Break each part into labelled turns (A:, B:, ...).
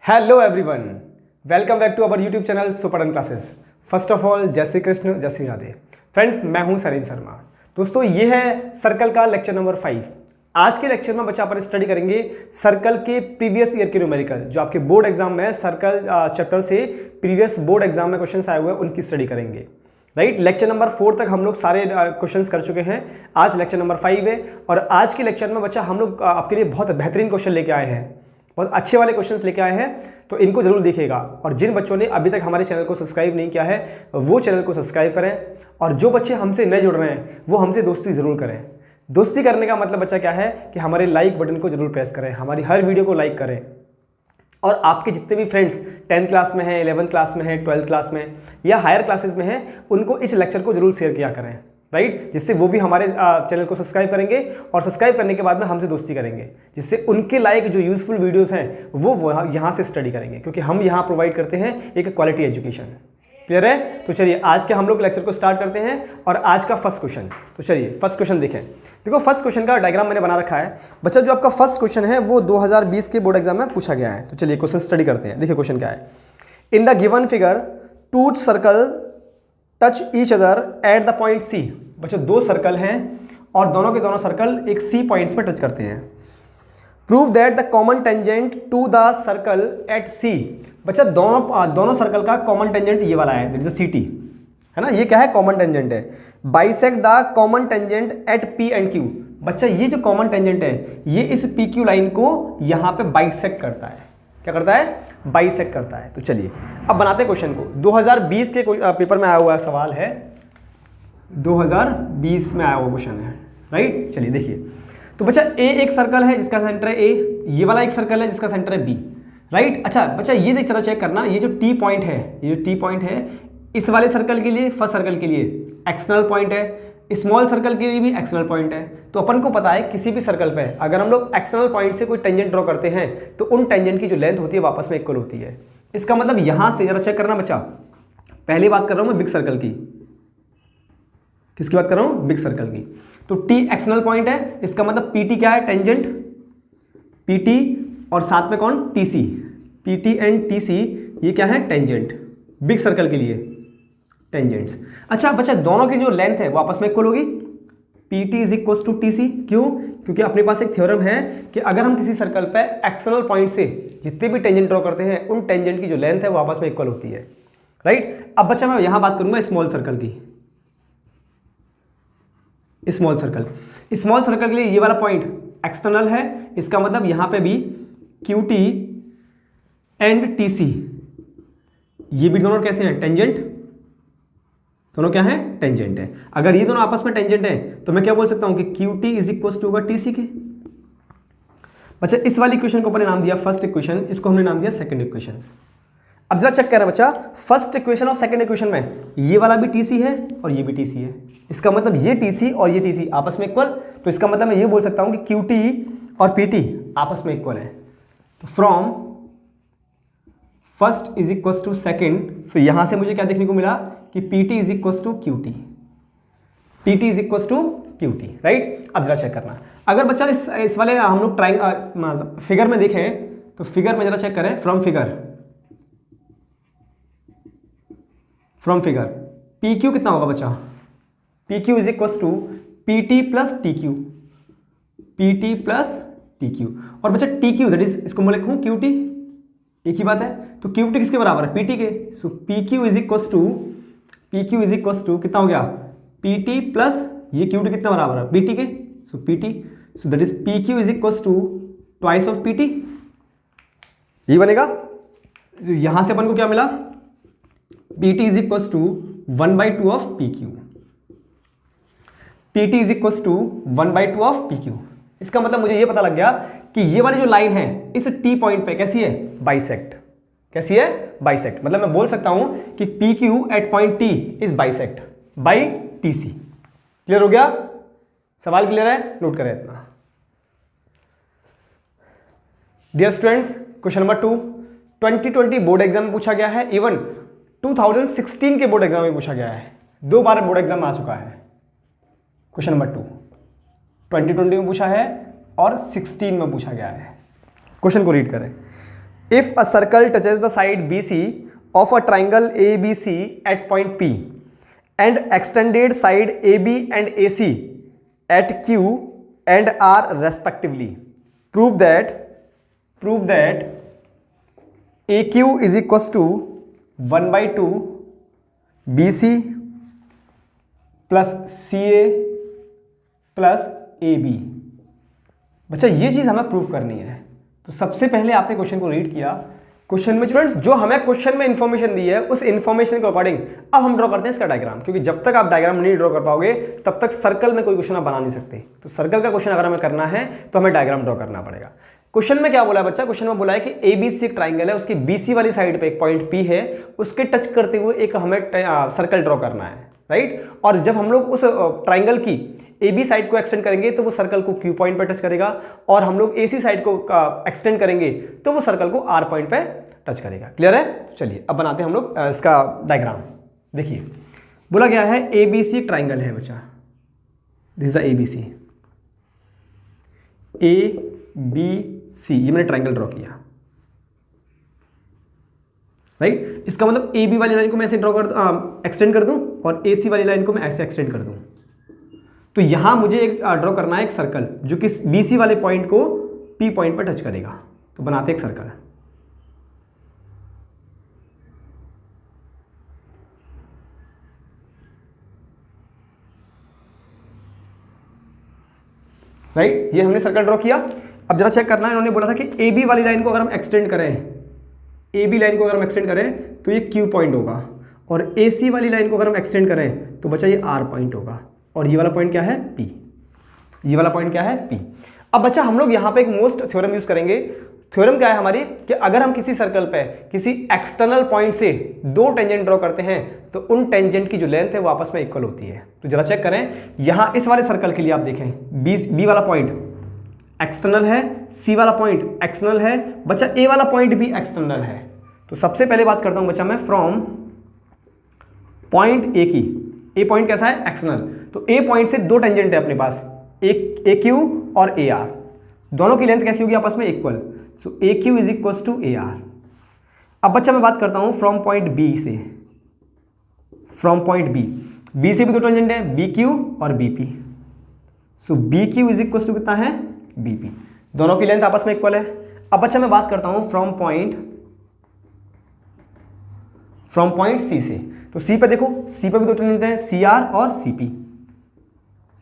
A: Hello everyone, welcome back to our YouTube channel Super Classes. First of all जय श्री कृष्ण, जय Shri Radhe. Friends, मैं हूं सरीन शर्मा। दोस्तों, ये है सर्कल का लेक्चर नंबर 5। आज के लेक्चर में बच्चा अपन स्टडी करेंगे सर्कल के प्रीवियस ईयर के न्यूमेरिकल, जो आपके बोर्ड एग्जाम में सर्कल चैप्टर से प्रीवियस बोर्ड एग्जाम में क्वेश्चन आए हुए हैं, उनकी स्टडी करेंगे। राइट, लेक्चर नंबर 4 तक हम लोग सारे क्वेश्चंस कर चुके हैं। आज लेक्चर नंबर 5 है और आज के लेक्चर में बच्चा हम लोग आपके लिए बहुत बेहतरीन क्वेश्चन लेके आए हैं, बहुत अच्छे वाले क्वेश्चंस लेके आए हैं, तो इनको जरूर देखिएगा। और जिन बच्चों ने अभी तक हमारे चैनल को सब्सक्राइब नहीं किया है वो चैनल को सब्सक्राइब करें, और जो बच्चे हमसे नए जुड़ रहे हैं वो हमसे दोस्ती जरूर करें। दोस्ती करने का मतलब बच्चा क्या है कि हमारे लाइक बटन को जरूर प्रेस करें, हमारी हर वीडियो को लाइक करें, और आपके जितने भी फ्रेंड्स 10th क्लास में हैं, 11th क्लास में हैं, 12th क्लास में या हायर क्लासेस में हैं, उनको इस लेक्चर को जरूर शेयर किया करें। राइट, जिससे वो भी हमारे चैनल को सब्सक्राइब करेंगे और सब्सक्राइब करने के बाद में हमसे दोस्ती करेंगे, जिससे उनके लायक जो यूजफुल वीडियोस हैं वो यहाँ से स्टडी करेंगे, क्योंकि हम यहाँ प्रोवाइड करते हैं एक क्वालिटी एजुकेशन। क्लियर है? तो चलिए आज के हम लोग लेक्चर को स्टार्ट करते हैं। और आज का फर्स्ट क्वेश्चन, तो चलिए फर्स्ट क्वेश्चन देखें। देखो, फर्स्ट क्वेश्चन का डायग्राम मैंने बना रखा है बच्चा। जो आपका फर्स्ट क्वेश्चन है वो 2020 के बोर्ड एग्जाम में पूछा गया है। तो चलिए क्वेश्चन स्टडी करते हैं। देखिए क्वेश्चन क्या है। In the given figure two circle touch each other at the point C. बच्चों, दो सर्कल हैं और दोनों के दोनों सर्कल एक सी पॉइंट्स पे टच करते हैं। Prove that the common tangent to the circle at C. बच्चा, दोनों सर्कल का कॉमन टेंजेंट ये वाला है, दैट इज सी टी, है ना। ये क्या है? कॉमन टेंजेंट है। Bisect the common tangent at P and Q. बच्चा, ये जो कॉमन टेंजेंट है ये इस पी क्यू लाइन को यहाँ पे बाइसेक्ट करता है। क्या करता है? बाइसेक्ट करता है। तो चलिए अब बनाते हैं क्वेश्चन को। 2020 के पेपर में आया हुआ सवाल है, 2020 में आया हुआ क्वेश्चन है। राइट, चलिए देखिए। तो बच्चा, ए एक सर्कल है जिसका सेंटर है ए, ये वाला एक सर्कल है जिसका सेंटर है बी। राइट, अच्छा बच्चा, ये देख चला चेक करना, ये जो टी पॉइंट है, ये जो टी पॉइंट है इस वाले सर्कल के लिए, फर्स्ट सर्कल के लिए एक्सटर्नल पॉइंट है, स्मॉल सर्कल के लिए भी एक्सटर्नल पॉइंट है। तो अपन को पता है किसी भी सर्कल पे अगर हम लोग एक्सटर्नल पॉइंट से कोई टेंजेंट ड्रॉ करते हैं तो उन टेंजेंट की जो लेंथ होती है वापस में इक्वल होती है। इसका मतलब यहां से जरा चेक करना बच्चा, पहली बात कर रहा हूं मैं बिग सर्कल की। किसकी बात कर रहा हूं? बिग सर्कल की। तो टी एक्सटर्नल पॉइंट है, इसका मतलब पीटी क्या है? टेंजेंट पीटी, और साथ में कौन? टीसी। पीटी एंड टीसी ये क्या है? टेंजेंट, बिग सर्कल के लिए टेंजेंट्स। अच्छा बच्चा, दोनों की जो लेंथ है वो आपस में इक्वल होगी। PT is equal to TC. क्यों? क्योंकि अपने पास एक थ्योरम है कि अगर हम किसी सर्कल पे एक्सटर्नल पॉइंट से जितने भी टेंजेंट ड्रॉ करते हैं उन टेंजेंट की जो लेंथ है वो आपस में इक्वल होती है। राइट, अब बच्चा मैं यहां बात करूंगा स्मॉल सर्कल की। स्मॉल सर्कल के लिए ये वाला पॉइंट एक्सटर्नल है, इसका मतलब यहां पे भी क्यू टी एंड टी सी, ये भी दोनों कैसे हैं? टेंजेंट। दोनों क्या है? टेंजेंट है। अगर ये दोनों आपस में टेंजेंट है तो मैं क्या बोल सकता हूं कि Q T is equal to होगा टी सी के। बच्चा, इस वाली इक्वेशन को अपने नाम दिया फर्स्ट इक्वेशन, इसको हमने नाम दिया सेकंड इक्वेशन। अब जरा चेक कर रहे हैं बच्चा, फर्स्ट इक्वेशन और सेकंड इक्वेशन में ये वाला भी टीसी है और ये भी टीसी है। इसका मतलब ये टीसी और ये टीसी आपस में इक्वल, तो इसका मतलब मैं ये बोल सकता हूं कि क्यूटी और पीटी आपस में इक्वल है। तो from first is equal to second, so यहां से मुझे क्या देखने को मिला कि PT is equal to QT, PT is equal to QT. Right, अब जरा चेक करना, अगर बच्चा इस वाले हम लोग ट्राइंगल फिगर में देखें तो फिगर में जरा चेक करें, फ्रॉम फिगर पी क्यू कितना होगा बच्चा? P Q is equal to P T plus T Q, P T plus T Q. और बच्चा टी क्यू दैट इज, इसको मैं लिखूं क्यू टी, एक ही बात है। तो क्यू टी किसके बराबर है? पी टी के। So P Q is equal to कितना हो गया? पी टी प्लस ये क्यू टी कितना बराबर है? पी टी के। So P T, so that is P Q is equal to twice of P T, ये बनेगा। यहां से अपन को क्या मिला? P T is equal to 1/2 of P Q, P T is equal to 1/2 of P Q. इसका मतलब मुझे ये पता लग गया कि ये वाली जो लाइन है इस टी पॉइंट पे कैसी है? बाइसेक्ट। कैसी है? बाइसेक्ट। मतलब मैं बोल सकता हूं कि P Q at point T is bisect by T C. Clear हो गया? सवाल क्लियर है? नोट करें इतना। Dear students, question number 2 2020 board exam में पूछा गया है, इवन 2016 के बोर्ड एग्जाम में पूछा गया है। 2 बार बोर्ड एग्जाम में आ चुका है। क्वेश्चन नंबर 2 2020 में पूछा है और 16 में पूछा गया है। क्वेश्चन को रीड करें। If a circle touches the side BC of a triangle ABC at point P and extended side AB and AC at Q and R respectively, prove that AQ is equals to 1/2 BC plus CA plus AB। बच्चा ये चीज हमें proof करनी है। तो सबसे पहले आपने क्वेश्चन को रीड किया। क्वेश्चन में स्टूडेंट्स जो हमें क्वेश्चन में इंफॉर्मेशन दी है उस इंफॉर्मेशन के अकॉर्डिंग अब हम ड्रॉ करते हैं इसका डायग्राम, क्योंकि जब तक आप डायग्राम नहीं ड्रॉ कर पाओगे तब तक सर्कल में कोई क्वेश्चन आप बना नहीं सकते। तो सर्कल का क्वेश्चन अगर हमें करना है तो हमें डायग्राम ड्रॉ करना पड़ेगा। क्वेश्चन में क्या बोला है बच्चा? क्वेश्चन में बोला है कि ABC एक ट्राइंगल है, उसकी BC वाली साइड पे एक पॉइंट P है, उसके टच करते हुए एक हमें सर्कल ड्रॉ करना है, राइट। और जब हम लोग उस ट्राइंगल की AB साइड को एक्सटेंड करेंगे तो वो सर्कल को Q पॉइंट पे टच करेगा, और हम लोग AC साइड को एक्सटेंड करेंगे तो वो सर्कल को R पॉइंट पे टच करेगा। क्लियर है? चलिए अब बनाते हैं हम लोग इसका डायग्राम। देखिए बोला गया है ABC ट्राइंगल है बच्चा, दिस इज ABC, ABC ये मैंने ट्राइंगल ड्रॉ किया, राइट। इसका मतलब AB वाली लाइन को मैं ऐसे ड्रॉ कर एक्सटेंड कर दूं और AC वाली लाइन को मैं ऐसे एक्सटेंड कर दूं। तो यहां मुझे एक ड्रॉ करना है एक सर्कल जो कि BC वाले पॉइंट को P पॉइंट पर टच करेगा। तो बनाते हैं एक सर्कल, राइट। ये हमने सर्कल ड्रॉ किया। अब जरा चेक करना है, इन्होंने बोला था कि AB वाली लाइन को अगर हम एक्सटेंड करें, AB लाइन को अगर हम एक्सटेंड करें तो ये Q पॉइंट होगा, और AC वाली लाइन को अगर हम एक्सटेंड करें तो बच्चा ये R पॉइंट होगा, और ये वाला पॉइंट क्या है? P। ये वाला पॉइंट क्या है? P। अब बच्चा हम लोग यहाँ पे एक मोस्ट थ्योरम यूज करेंगे। थ्योरम क्या है हमारी कि अगर हम किसी सर्कल पे किसी एक्सटर्नल पॉइंट से दो टेंजेंट ड्रॉ करते हैं तो उन टेंजेंट की जो लेंथ है वो आपस में इक्वल होती है। तो जरा चेक करें, यहाँ इस वाले सर्कल के लिए आप देखें बी वाला पॉइंट एक्सटर्नल है, सी वाला पॉइंट एक्सटर्नल है, बच्चा ए वाला पॉइंट भी एक्सटर्नल है। तो सबसे पहले बात करता हूं बच्चा मैं फ्रॉम पॉइंट ए की। ए पॉइंट कैसा है? एक्सटर्नल। तो ए पॉइंट से दो टेंजेंट है अपने पास, ए क्यू और ए आर, दोनों की लेंथ कैसी होगी? आपस में equal. So A Q is equal to A R. अब बच्चा मैं बात करता हूं फ्रॉम पॉइंट बी से, फ्रॉम पॉइंट बी से भी दो टेंजेंट है, बी क्यू और B P. So B Q is equal to कितना है? B P. दोनों की लेंथ आपस में इक्वल है। अब बच्चा मैं बात करता हूं फ्रॉम पॉइंट सी से। तो सी पे देखो, सी पे भी दो टेंजेंट हैं, सी आर और सी पी।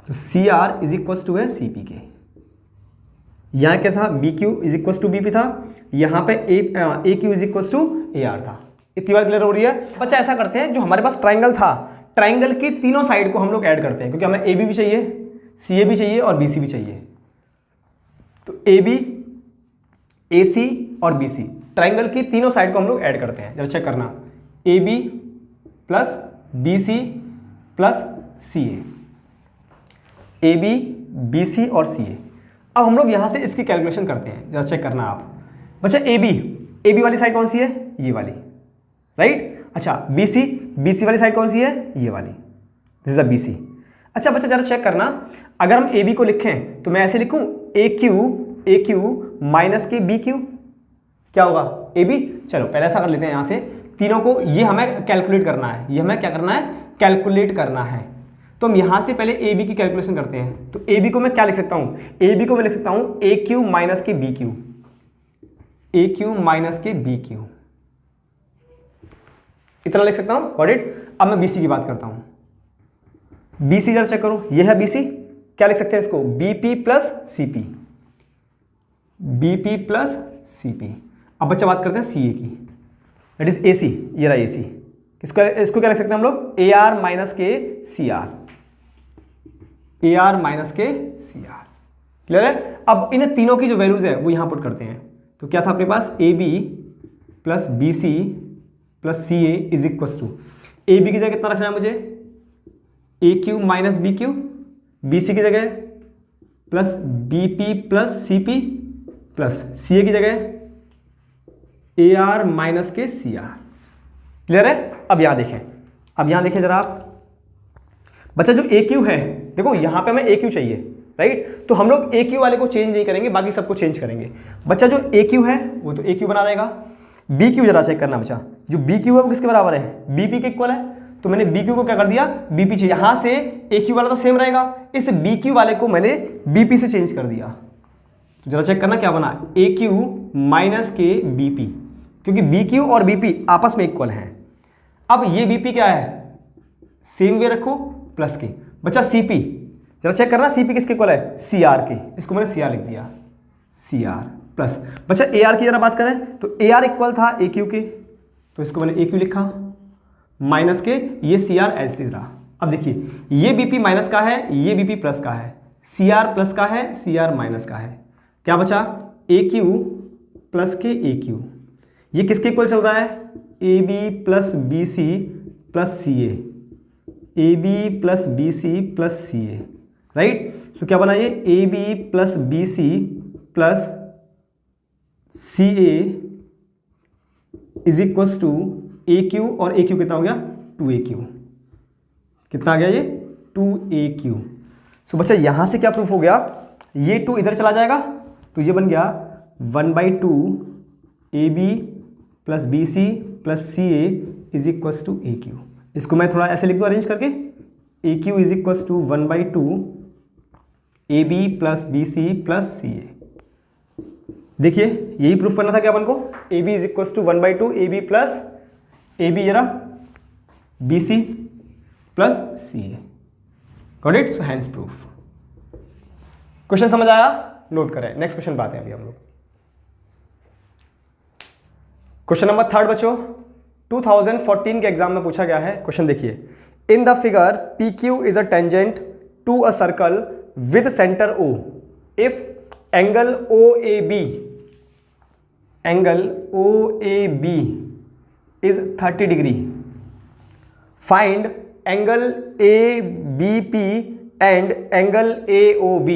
A: तो C R is equal to है सी पी के। यहां क्या था? B Q is equal to B P था, यहां पे A Q is equal to A R था। इतनी बात क्लियर हो रही है? बच्चा ऐसा करते हैं, जो हमारे पास ट्राइंगल था, ट्राइंगल की तीनों साइड को हम लोग ऐड करते हैं, क्योंकि हमें ए बी भी चाहिए, सी ए भी चाहिए और बी सी भी चाहिए। तो ए बी, ए सी और बी सी, ट्राइंगल की तीनों साइड को हम लोग ऐड करते हैं। जरा चेक करना, A B plus B C plus C A B, B C और सी ए। अब हम लोग यहां से इसकी कैलकुलेशन करते हैं, जरा चेक करना आप बच्चा। ए बी वाली साइड कौन सी है? ये वाली, राइट। अच्छा बी सी वाली साइड कौन सी है? ये वाली, दिस इज अ बी सी। अच्छा बच्चा जरा चेक करना, अगर हम ए बी को लिखें तो मैं ऐसे लिखूं ए क्यू माइनस के बी क्यू, क्या होगा? A B. चलो पहले ऐसा कर लेते हैं, यहां से तीनों को, ये हमें कैलकुलेट करना है, ये हमें क्या करना है? कैलकुलेट करना है। तो हम यहां से पहले ए बी की कैलकुलेशन करते हैं। तो ए बी को मैं क्या लिख सकता हूं? ए बी को मैं लिख सकता हूं ए क्यू माइनस के बी क्यू, ए क्यू माइनस के बी क्यू, इतना लिख सकता हूं। Got it? अब मैं बी सी की बात करता हूं। बी सी जरा चेक करो, ये है बी सी, क्या लिख सकते हैं इसको? B P plus C P, B P plus C P. अब बच्चा बात करते हैं सी ए की, दैट इज ए सी, ये रहा ए सी। इसको क्या लिख सकते हैं हम लोग? ए आर माइनस के C R, A R minus के सी आर। क्लियर है? अब इन तीनों की जो वैल्यूज है वो यहां पुट करते हैं। तो क्या था अपने पास? A B plus B C plus C A is equal to, A B की जगह कितना रखना है मुझे? A Q minus B Q, B C की जगह plus B P plus C P plus C A की जगह ए आर माइनस के सी आर। क्लियर है? अब यहां देखें जरा आप बच्चा, जो ए क्यू है, देखो यहां पे हमें ए क्यू चाहिए, राइट। तो हम लोग ए क्यू वाले को चेंज नहीं करेंगे, बाकी सबको चेंज करेंगे। बच्चा जो ए क्यू है वो तो ए क्यू बना रहेगा। बी क्यू जरा चेक करना बच्चा, जो बी क्यू है वो किसके बराबर है, बीपी के इक्वल है। तो मैंने बी क्यू को क्या कर दिया, बीपी चाहिए। यहां से ए क्यू वाला तो सेम रहेगा, इस बी क्यू वाले को मैंने बीपी से चेंज कर दिया। तो जरा चेक करना क्या बना, ए क्यू माइनस के बीपी, क्योंकि बी क्यू और बीपी आपस में इक्वल हैं। अब ये बीपी क्या है, सेम वे रखो प्लस के। बच्चा सीपी जरा चेक करना, सीपी किसके इक्वल है, सी आर के। इसको मैंने सी आर लिख दिया, सी आर प्लस। बच्चा ए आर की जरा बात करें तो ए आर इक्वल था ए क्यू के, तो इसको मैंने ए क्यू लिखा, माइनस के ये सी आर एच टी रहा। अब देखिए ये बीपी माइनस का है, ये बीपी प्लस का है, सी आर प्लस का है, सी आर माइनस का है। क्या बचा, ए क्यू प्लस के ए क्यू। ये किसके इक्वल चल रहा है, A B plus B C plus C A B plus B C plus C A, right. तो क्या बना ये, A B plus B C plus C A is equals to A Q, और ए क्यू कितना हो गया, 2AQ। कितना आ गया ये, 2AQ। सो बच्चा यहां से क्या प्रूफ हो गया, ये 2 इधर चला जाएगा तो ये बन गया 1/2 AB plus BC plus CA is equals to AQ। इसको मैं थोड़ा ऐसे लिख दूँ अरेंज करके, AQ is equals to 1/2 AB plus BC plus CA। देखिए यही प्रूफ करना था क्या अपन को, AB is equals to 1/2 AB plus AB जरा BC plus CA। Got it, so hence proof. Question समझ आया, नोट करें। नेक्स्ट क्वेश्चन पे आते हैं अभी हम लोग। क्वेश्चन नंबर 3 बच्चों, 2014 के एग्जाम में पूछा गया है। क्वेश्चन देखिए, in the figure PQ is a tangent to a circle with centre O if angle OAB is 30 degree, find angle ABP and angle AOB।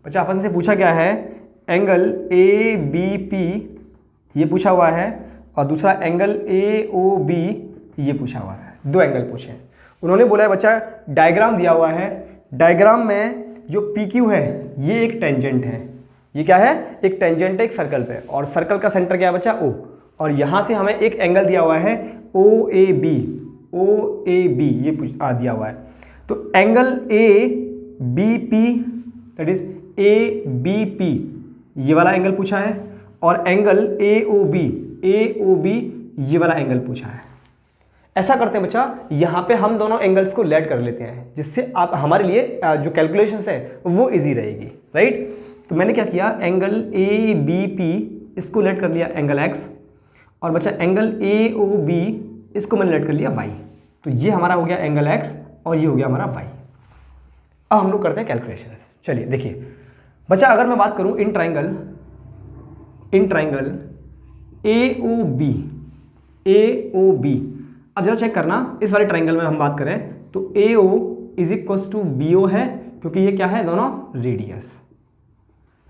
A: बच्चा आपस से पूछा गया है, एंगल ABP ये पूछा हुआ है और दूसरा एंगल AOB ये पूछा हुआ है। दो एंगल पूछे हैं। उन्होंने बोला है बच्चा डायग्राम दिया हुआ है, डायग्राम में जो PQ है ये एक टेंजेंट है। ये क्या है, एक टेंजेंट है एक सर्कल पे, और सर्कल का सेंटर क्या है बच्चा, O। और यहां से हमें एक एंगल दिया हुआ है OAB ये दिया हुआ है। तो angle ABP that is ABP ये वाला एंगल पूछा है, और एंगल AOB ये वाला एंगल पूछा है। ऐसा करते हैं बच्चा, यहां पे हम दोनों एंगल्स को लेट कर लेते हैं, जिससे आप हमारे लिए जो कैलकुलेशंस है वो इजी रहेगी, राइट। तो मैंने क्या किया, एंगल ABP इसको लेट कर लिया एंगल X, और बच्चा एंगल AOB इसको मैंने लेट कर लिया Y। तो ये हमारा हो गया एंगल X और ये हो गया हमारा Y। अब हम लोग करते हैं कैलकुलेशन। चलिए देखिए बच्चा, अगर मैं बात करूं इन ट्राइंगल AOB, अब जरा चेक करना, इस वाले ट्राइंगल में हम बात करें तो AO is equals to BO है, क्योंकि ये क्या है, दोनों रेडियस,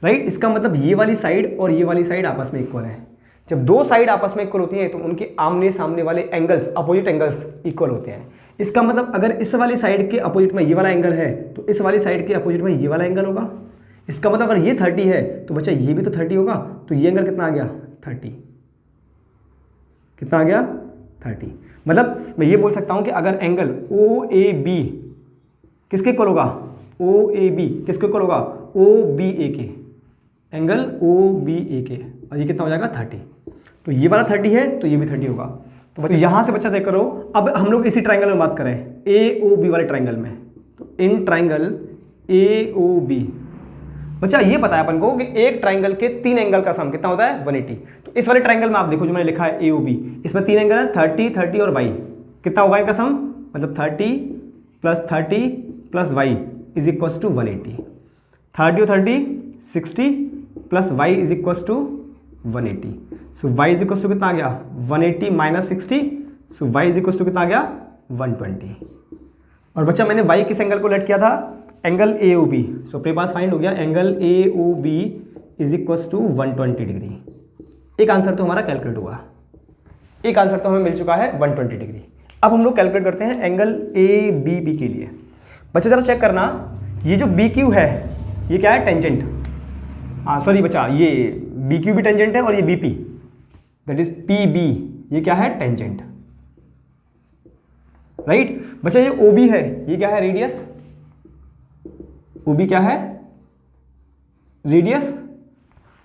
A: राइट। इसका मतलब ये वाली साइड और ये वाली साइड आपस में इक्वल है। जब दो साइड आपस में इक्वल होती हैं तो उनके आमने सामने वाले एंगल्स, अपोजिट एंगल्स इक्वल होते हैं। इसका मतलब अगर इस वाली साइड के अपोजिट में ये वाला एंगल है तो इस वाली साइड के अपोजिट में ये वाला एंगल होगा। इसका मतलब अगर ये 30 है तो बच्चा ये भी तो 30 होगा। तो ये एंगल कितना आ गया, 30। कितना आ गया, 30। मतलब मैं ये बोल सकता हूं कि अगर एंगल OAB किसके इक्वल होगा, OAB किसके इक्वल होगा, OBA के, एंगल OBA के, और ये कितना हो जाएगा, 30। तो ये वाला 30 है तो ये भी 30 होगा। तो बच्चा यहां से बच्चा देख करो। अब हम लोग इसी ट्राइंगल में बात करें, AOB वाले ट्राइंगल में, तो इन ट्राइंगल AOB बच्चा ये पता है अपन को कि एक ट्राइंगल के 3 एंगल का सम कितना होता है, 180। तो इस वाले ट्राइंगल में आप देखो जो मैंने लिखा है AOB, इसमें 3 एंगल है, 30, 30 और Y। कितना होगा इनका सम, मतलब 30 plus Y is equals to 180। 30 और 30 60 plus Y is equals to 180। So Y is equals to कितना आ गया, 180 minus 60। So Y is equals to कितना आ गया, 120। और बच्चा मैंने Y किस एंगल को लेट किया था, एंगल AOB। सो अपने पास फाइंड हो गया angle AOB is equals to 120 degree. एक आंसर तो हमारा कैलकुलेट हुआ, एक आंसर तो हमें मिल चुका है 120 डिग्री। अब हम लोग कैलकुलेट करते हैं एंगल ABP के लिए। बच्चे जरा चेक करना, ये जो BQ है ये क्या है, टेंजेंट। हाँ सॉरी बच्चा, ये बी क्यू भी टेंजेंट है और ये B P, that is P B, ये क्या है, टेंजेंट, राइट। बच्चा ये ओ बी है, ये क्या है, रेडियस। ओ बी क्या है, रेडियस,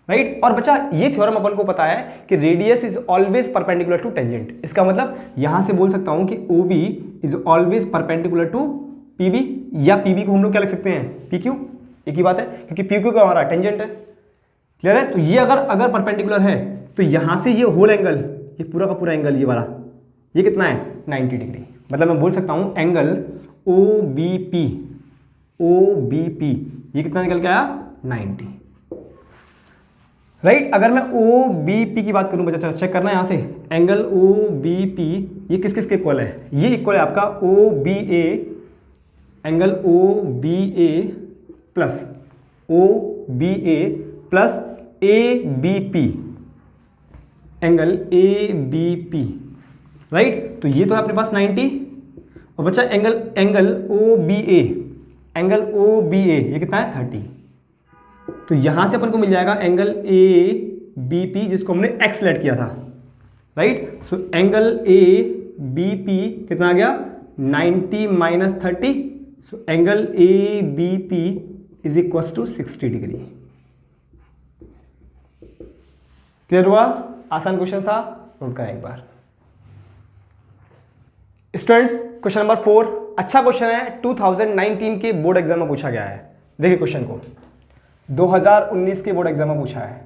A: राइट। और बच्चा ये थ्योरम अपन को पता है कि radius is always perpendicular to tangent. इसका मतलब यहां से बोल सकता हूं कि O B is always perpendicular to P B, या पी बी को हम लोग क्या लिख सकते हैं, पी क्यू। एक ही बात है, क्योंकि पी क्यू क्या हमारा टेंजेंट है, क्लियर है। तो ये अगर परपेंडिकुलर है तो यहां से ये होल एंगल, ये पूरा का पूरा एंगल, ये वाला, ये कितना है, 90 डिग्री। मतलब मैं बोल सकता हूं एंगल ओ बी पी, ओ बी पी, ये कितना निकल के आया, 90, राइट। अगर मैं ओ बी पी की बात करूं बच्चा, चेक करना है यहां से, एंगल ओ बी पी ये किस किस के इक्वल है, ये इक्वल है आपका O B A, angle O B A plus O B A plus A B P, angle A B P, right. तो ये तो है अपने पास 90। और बच्चा angle O B A, angle O B A ये कितना है, 30। तो यहां से अपन को मिल जाएगा एंगल ए बी पी, जिसको हमने एक्स लेट किया था, right. So angle A B पी कितना आ गया, 90 minus 30। So angle A B पी इज इक्वल टू 60 डिग्री। क्लियर हुआ, आसान क्वेश्चन था, नोट करें एक बार। स्टूडेंट्स क्वेश्चन नंबर 4 अच्छा क्वेश्चन है, 2019 के बोर्ड एग्जाम में पूछा गया है। देखिए क्वेश्चन को, 2019 के बोर्ड एग्जाम में पूछा है।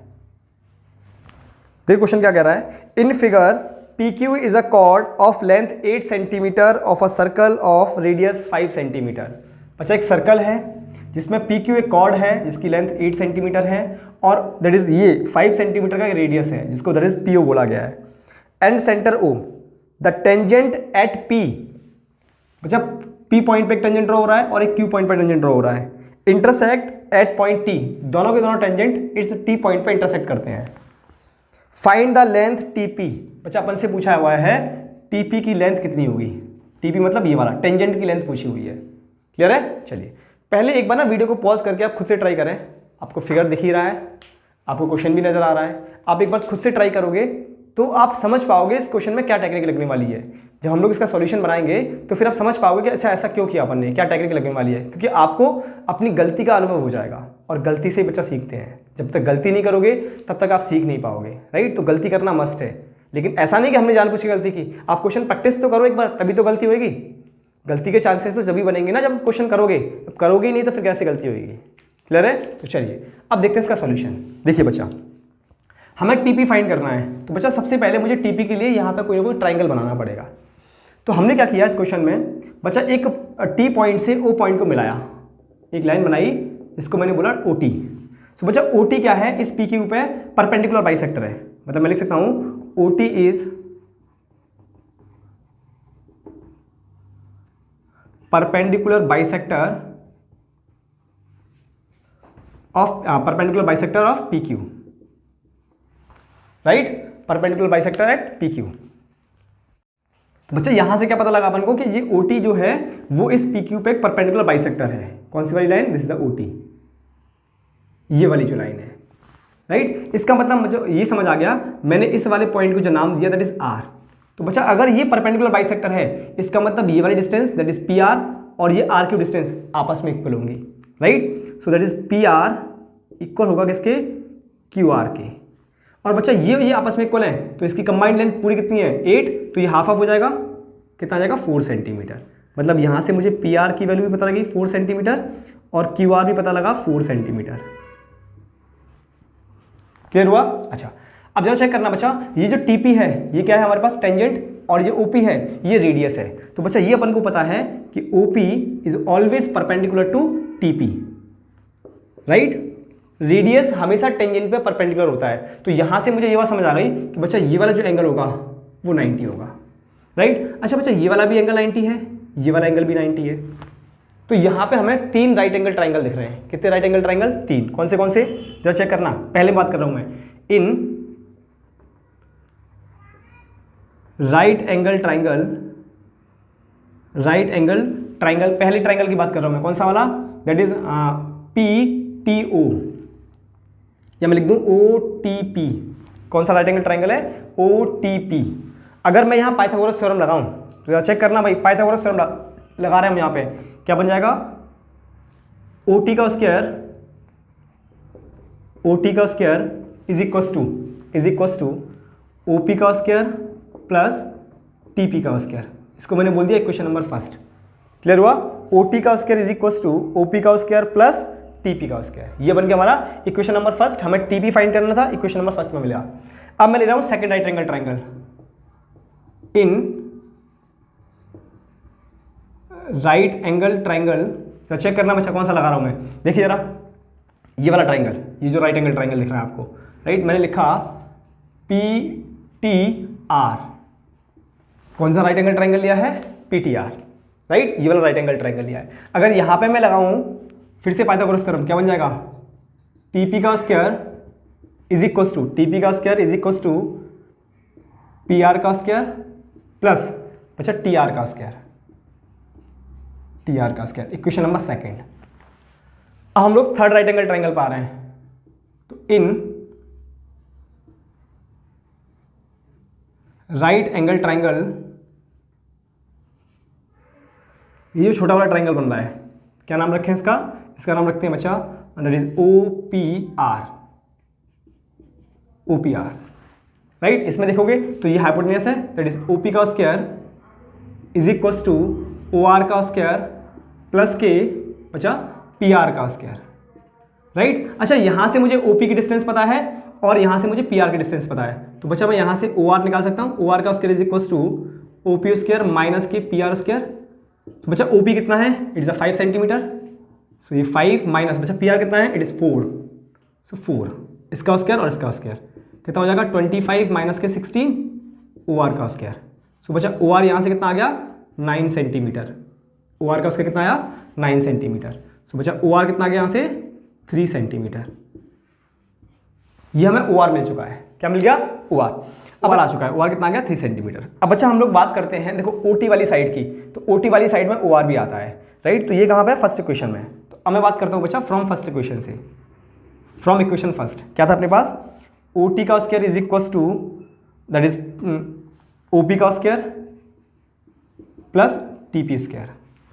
A: देखिए क्वेश्चन क्या कह रहा है, in figure P Q is a cord of length 8 centimetre of a circle of radius 5 centimetre. अच्छा एक सर्कल है जिसमें पी क्यू एक कॉर्ड है जिसकी लेंथ 8 सेंटीमीटर है और दैट इज ये 5 सेंटीमीटर का रेडियस है जिसको दैट इज पी ओ बोला गया है। And centre O, the tangent at P, अच्छा पी पॉइंट पे एक टेंजेंट ड्रॉ हो रहा है और एक क्यू पॉइंट पे टेंजेंट ड्रॉ हो रहा है, इंटरसेक्ट एट पॉइंट टी, दोनों के दोनों टेंजेंट इस टी पॉइंट पे इंटरसेक्ट करते हैं। फाइंड द लेंथ टीपी, बच्चा अपन से पूछा हुआ है टीपी की लेंथ कितनी होगी, टीपी मतलब ये वाला टेंजेंट की लेंथ पूछी हुई है। क्लियर है, चलिए पहले एक बार ना वीडियो को पॉज करके आप खुद से ट्राई करें, आपको फिगर दिख ही रहा है, आपको क्वेश्चन भी नजर आ रहा है, आप एक बार खुद से ट्राई करोगे तो आप समझ पाओगे इस क्वेश्चन में क्या टेक्निक लगने वाली है। जब हम लोग इसका सॉल्यूशन बनाएंगे तो फिर आप समझ पाओगे कि अच्छा ऐसा क्यों किया अपन ने, क्या टेक्निक लगने वाली है, क्योंकि आपको अपनी गलती का अनुभव हो जाएगा और गलती से ही बच्चा सीखते हैं। जब तक गलती नहीं करोगे तब तक आप सीख नहीं पाओगे, राइट। तो गलती करना मस्ट है, लेकिन ऐसा नहीं कि हमने जानबूझ के गलती की, आप क्वेश्चन प्रैक्टिस तो करो एक बार, तभी तो गलती होगी। गलती के चांसेस तो जब भी बनेंगे ना जब क्वेश्चन करोगे, अब करोगे ही नहीं तो फिर कैसे गलती होगी। क्लियर है, तो चलिए अब देखते हैं इसका सॉल्यूशन। देखिए बच्चा, हमें टीपी फाइंड करना है, तो बच्चा सबसे पहले मुझे टीपी के लिए यहाँ पे कोई ना कोई ट्राइंगल बनाना पड़ेगा। तो हमने क्या किया इस क्वेश्चन में, बच्चा एक टी पॉइंट से ओ पॉइंट को मिलाया, एक लाइन बनाई जिसको मैंने बोला ओ टी। सो बच्चा ओ टी क्या है, इस पी क्यू पे परपेंडिकुलर बाइसेक्टर है, मतलब मैं लिख सकता हूँ O T is perpendicular bisector of P Q, right, perpendicular bisector at P Q. तो बच्चा यहां से क्या पता लगा अपन को कि ये OT जो है वो इस PQ पे एक परपेंडिकुलर बाइसेक्टर है। कौन सी वाली line, this is the OT, ये वाली जो लाइन है, राइट। इसका मतलब मुझे ये समझ आ गया, मैंने इस वाले पॉइंट को जो नाम दिया दैट इज R। तो बच्चा अगर ये परपेंडिकुलर बाइसेक्टर है, इसका मतलब ये वाली डिस्टेंस दैट इज PR और ये R की डिस्टेंस आपस में इक्वल होंगी, right. So that is PR equal होगा किसके, QR के। और बच्चा ये आपस में इक्वल है तो इसकी कंबाइंड लेंथ पूरी कितनी है, 8, तो ये हाफ ऑफ हो जाएगा, कितना आ जाएगा, 4 सेंटीमीटर। मतलब यहाँ से मुझे PR की वैल्यू भी पता लगी 4 सेंटीमीटर और QR भी पता लगा 4 सेंटीमीटर। क्लियर हुआ। अच्छा अब जरा चेक करना बच्चा, ये जो TP है ये क्या है हमारे पास, टेंजेंट, और ये OP है ये रेडियस है। तो बच्चा ये अपन को पता है कि OP is always perpendicular to TP, right. Radius हमेशा टेंजेंट पे परपेंडिकुलर होता है। तो यहां से मुझे ये बात समझ आ गई कि बच्चा ये वाला जो एंगल होगा वो 90 होगा, राइट। अच्छा बच्चा ये वाला भी एंगल 90 है, ये वाला एंगल भी 90 है। तो यहां पे हमें 3 राइट एंगल ट्राइंगल दिख रहे हैं। कितने राइट एंगल ट्राइंगल, 3। कौन से जरा चेक करना, पहले बात कर रहा हूं मैं, इन राइट एंगल ट्राइंगल, पहले ट्राइंगल की बात कर रहा हूं मैं, कौन सा वाला, दैट इज टी ओ, या मैं लिख दूं ओ टी पी। कौन सा राइट एंगल ट्राइंगल है? ओ टी पी। अगर मैं यहाँ पाइथागोरस थ्योरम लगाऊं तो जरा चेक करना भाई, पाइथागोरस थ्योरम लगा रहे हैं हम यहाँ पे, क्या बन जाएगा? ओ टी का square is equals to O P का स्क्वायर प्लस टी पी का स्क्वायर। इसको मैंने बोल दिया इक्वेशन नंबर फर्स्ट। क्लियर हुआ? ओ टी का square is equals to O P का स्क्वायर प्लस टी पी का स्क्वायर। ये बन गया हमारा इक्वेशन नंबर फर्स्ट। हमें टी पी फाइंड करना था, इक्वेशन नंबर फर्स्ट में मिला। अब मैं ले रहा हूं second right angle triangle in right angle triangle. तो चेक करना बच्चा कौन सा लगा रहा हूं मैं, देखिए जरा, ये वाला ट्राइंगल, ये जो राइट एंगल ट्राइंगल दिख रहा है आपको, राइट, मैंने लिखा पी टी आर। कौन सा राइट एंगल ट्राइंगल लिया है? पी टी आर, राइट, ये वाला राइट एंगल ट्राइंगल लिया है। अगर यहां पे मैं लगाऊं फिर से पाइथागोरस थ्योरम, क्या बन जाएगा? टी पी का square is equals to P R का स्क्वायर प्लस बच्चा टी आर का स्क्वायर, इक्वेशन नंबर सेकेंड। अब हम लोग थर्ड राइट एंगल ट्राइंगल पा रहे हैं, तो इन राइट एंगल ट्राइंगल, ये छोटा वाला ट्राइंगल बन रहा है, क्या नाम रखें इसका? इसका नाम रखते हैं बच्चा, that is O P R, right. इसमें देखोगे तो ये हाइपोटेन्यूस है, दैट इज ओ पी का square is equals to O R का स्क्वायर प्लस के बच्चा पी आर का स्क्वायर, राइट। अच्छा, यहां से मुझे ओपी की डिस्टेंस पता है और यहां से मुझे पी आर की डिस्टेंस पता है, तो बच्चा मैं यहां से ओ आर निकाल सकता हूं। ओ आर का square is equals to O P square minus के पी आर स्क्वायर। तो बच्चा ओपी कितना है? इट इज 5 सेंटीमीटर, सो ये 5 माइनस बच्चा पी आर कितना है? इट इज 4, सो 4, इसका स्क्वायर और इसका स्क्वायर कितना हो जाएगा? 25 माइनस के 16 ओ आर का स्क्वायर। सो बच्चा ओ आर यहां से कितना आ गया? 9 सेंटीमीटर। ओ आर का स्क्वायर कितना आया? 9 सेंटीमीटर। सो बच्चा ओ आर कितना आ गया यहां से? 3 सेंटीमीटर। ये हमें ओ आर मिल चुका है। क्या मिल गया? O R. अब आ चुका है ओ आर कितना आ गया? 3 सेंटीमीटर। अब बच्चा हम लोग बात करते हैं देखो ओटी वाली साइड की, तो ओटी वाली साइड में ओ आर भी आता है, राइट। तो ये कहां पे? फर्स्ट इक्वेशन में। तो अब मैं बात करता हूं बच्चा फ्रॉम फर्स्ट इक्वेशन से, फ्रॉम इक्वेशन फर्स्ट। क्या था अपने पास? ओ टी का square is equals to that is O P का square plus T P square,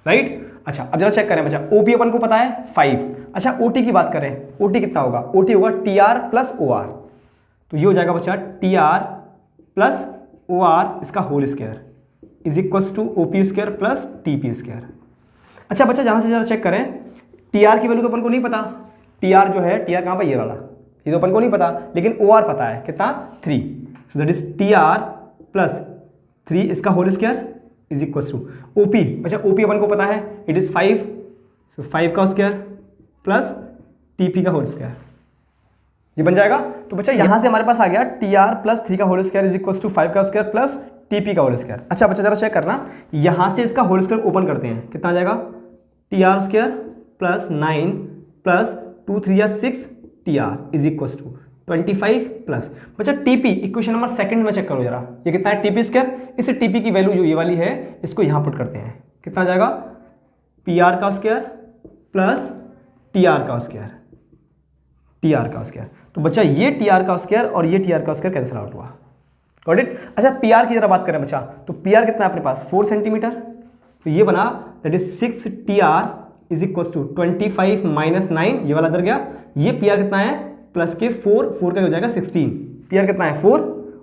A: right. अच्छा, अब जरा चेक करें बच्चा, ओपी अपन को पता है 5। अच्छा, ओटी की बात करें, ओटी कितना होगा? ओटी होगा T R plus O R, तो ये हो जाएगा बच्चा T R plus O R इसका whole square is equals to O P square plus T P square. अच्छा बच्चा, जहां से जरा चेक करें, टी आर की वैल्यू तो अपन को नहीं पता। टी आर जो है, टी आर कहां पर? ये वाला, ये तो अपन को नहीं पता, लेकिन ओ आर पता है कितना? 3। So that is T R plus 3 इसका whole square is equal to OP. अच्छा, ओपी अपन को पता है इट इज 5, सो 5 का स्क्वायर प्लस टीपी का होल स्क्वायर, ये बन जाएगा। तो बच्चा यहां से हमारे पास आ गया टी आर प्लस 3 का whole square is equal to 5 का स्क्वायर प्लस टीपी का होल स्क्वायर। अच्छा बच्चा, जरा चेक करना, यहां से इसका होल स्क्वायर ओपन करते हैं, कितना आ जाएगा? T R square plus 9 plus 2 3 या 6 T R is equal to 25 plus बच्चा टीपी। इक्वेशन नंबर सेकंड में चेक करो जरा, ये कितना है? TP square. इस टीपी की वैल्यू जो ये वाली है इसको यहां पुट करते हैं, कितना आ जाएगा? पी आर का स्क्वायर प्लस टी आर का स्क्वायर, तो बच्चा ये टी आर का स्क्वायर और ये टी आर का स्क्वायर कैंसिल आउट हुआ, गॉट इट। अच्छा, पी आर की जरा बात करें बच्चा, तो पी आर कितना है अपने पास? 4 सेंटीमीटर, तो ये बना that is 6 T R is equal to 25 minus 9, ये वाला इधर गया। ये पी आर कितना है? प्लस के 4 का हो जाएगा 16। पी आर कितना है? 4,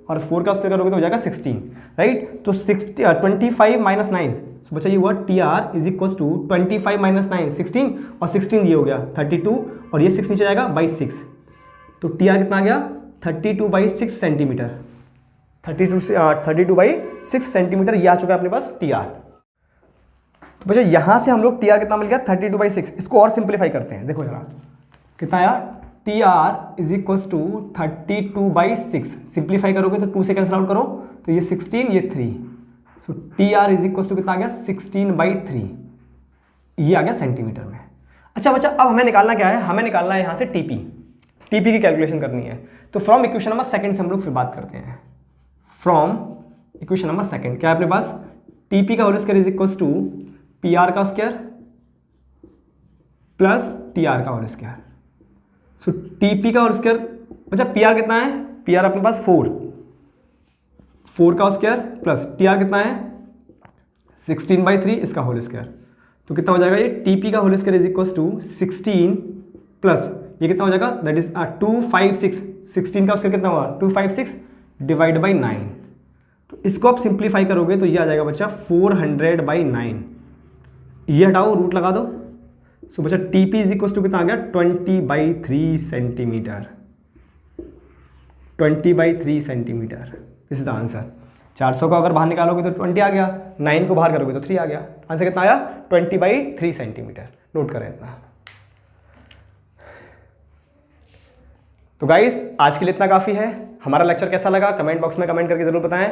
A: और 4 का स्क्वायर करोगे तो हो जाएगा 16, राइट। तो 25 माइनस 9, तो बच्चा ये हुआ T R is equal to 25 minus 9 16, और 16 ये हो गया 32, और ये 6 नीचे जाएगा बाई 6, तो टी आर कितना आ गया? 32/6 सेंटीमीटर, 32/6 सेंटीमीटर ये आ चुका है अपने पास टी आर। तो बच्चा यहां से हम लोग टी आर कितना मिल गया? 32/6। इसको और सिंप्लीफाई करते हैं, देखो जरा कितना आया? T R is equal to 32/6। Simplify करोगे तो 2 से कैंसिल आउट करो, तो ये 16 ये 3, so T R is equal to कितना आ गया? 16/3, ये आ गया सेंटीमीटर में। अच्छा बच्चा, अब हमें निकालना क्या है? हमें निकालना है यहां से टीपी की कैलकुलेशन करनी है। तो फ्रॉम इक्वेशन नंबर सेकंड से हम लोग फिर बात करते हैं। फ्रॉम इक्वेशन नंबर सेकंड क्या है अपने पास? टीपी का whole square is equal to P R का स्क्वायर प्लस टी आर का होल स्क्वायर, सो टीपी का होल स्क्वायर, अच्छा पीआर कितना है, पीआर अपने पास 4 का स्क्वायर प्लस टीआर कितना है 16/3 इसका होल स्क्वायर, तो कितना हो जाएगा ये टीपी का whole square is equal to 16 plus ये कितना हो जाएगा दैट इज 256, 16 का स्क्वायर कितना हुआ 256 डिवाइड बाई 9, तो इसको आप सिंप्लीफाई करोगे तो ये आ जाएगा बच्चा 400/9, ये हटाओ रूट लगा दो, सो बच्चा टीपी इज इक्वल टू कितना आ गया 20/3 centimetre, 20/3 centimetre, this is the answer. 400 को अगर बाहर निकालोगे तो 20 आ गया, 9 को बाहर करोगे तो 3 आ गया, आंसर कितना आया 20/3 सेंटीमीटर। नोट करें इतना। तो गाइस आज के लिए इतना काफ़ी है। हमारा लेक्चर कैसा लगा कमेंट बॉक्स में कमेंट करके ज़रूर बताएं।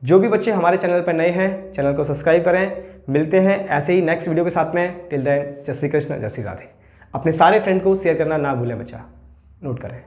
A: जो भी बच्चे हमारे चैनल पर नए हैं चैनल को सब्सक्राइब करें। मिलते हैं ऐसे ही नेक्स्ट वीडियो के साथ में। टिल देन जय श्री कृष्ण जय श्री राधे। अपने सारे फ्रेंड को शेयर करना ना भूलें बच्चा, नोट करें।